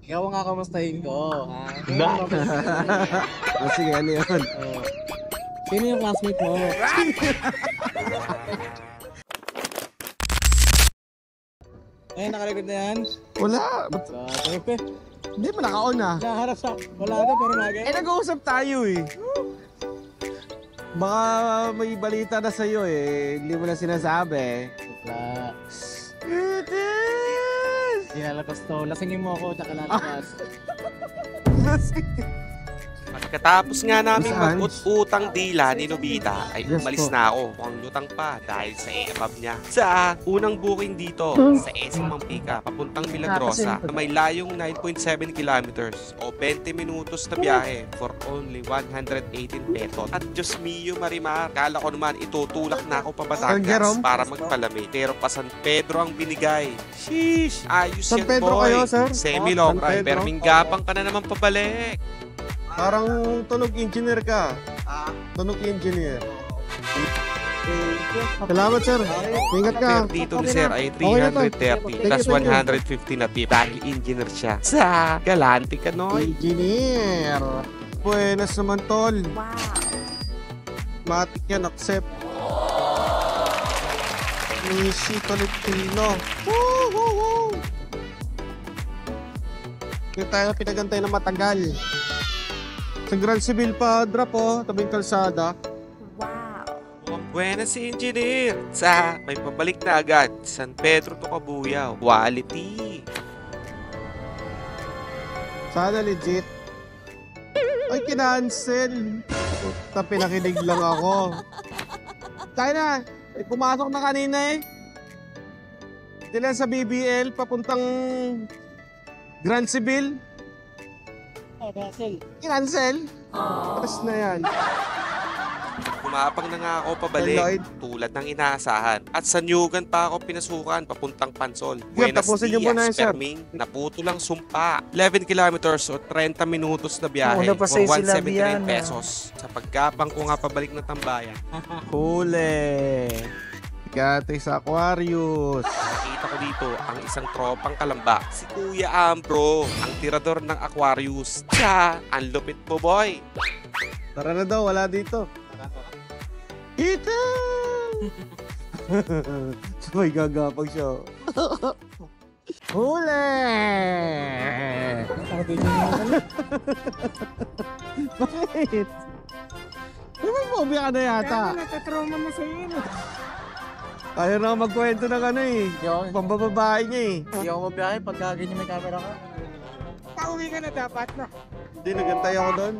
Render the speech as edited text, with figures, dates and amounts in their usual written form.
Ikaw ang kakamustahin ko, ha? Sige, ano yun? Sino yung classmate mo? Ayun, nakaligod na yan. Wala. Pepe, Hindi pa naka-on ah. nakaharap sa... Wala na, pero nagay. Nag-uusap tayo eh. Baka may balita na sa'yo eh. Hindi mo na sinasabi. Wala. It is! Ilalabas to. Lasingin mo ako, tsaka lalabas. Pagkatapos nga namin Saan? mag-utang dila ni Nobita, ay Yes umalis po. na ako. Mukhang lutang pa dahil sa e-abab niya. Sa unang booking dito, sa Esing Mampika, papuntang Milagrosa, na may layong 9.7 kilometers o 20 minutos na biyahe for only 118 pesos. At Diyos mio Marimar, kala ko naman itutulak na ako pa Batangas Jerome? para magpalamig. Pero pa San Pedro ang binigay. Sheesh! Ayos San yan, Pedro boy. kayo, sir? Semi-long San ride, Pedro? pero minggapang ka na naman pabalik. Parang tunog engineer ka. Tunog engineer. Salamat sir. Ingat ka. Fare dito ni Sir ay Okay na to. 330 plus 150 na tip dahil engineer siya. Sa Galante ka, Noy. Engineer. Buenas naman tol. Matik yan, accept. Misi Tolentino. Woo! Hindi tayo pinagantay na matagal. Sa Grand Civil pa, drop oh, tabing kalsada. Mukhang buena si engineer. Sa may pabalik na agad. San Pedro to Cabuyao. Quality. Sana legit. Ay, kinancel. Puta, pinakinig lang ako. Tayo na. Eh, pumasok na kanina eh. Dilan sa BBL, papuntang Grand Civil. Kinancel? Tapos na yan. Kumapang na nga ako pabalik. Lloyd. Tulad ng inaasahan. At sa Nyugan pa ako pinasukan papuntang Pansol. Sige, tapusin niyo muna yan, sir. Perming, naputo lang sumpa. 11 kilometers o 30 minutos na biyahe Una pa for sa'yo sila 179 Biana. pesos. Sa pagkapang ko nga pabalik na tambayan. Huli. Kate sa Aquarius. Nakita ko dito ang isang tropang kalamba. Si Kuya Ambro, ang tirador ng Aquarius. Tsa, ang lupit mo, boy. Tara na daw, wala dito. Ito! Sabay gagapag siya. Huli! Bakit? May phobia ka na yata. natatrauma mo sa'yo yun. Ayaw na magkwento ng ano eh. Pambababae niya eh. Hindi ako mabiyahe pagka ganyan may camera ka. Pauwi ka na dapat na. Hindi, nagantay ako doon.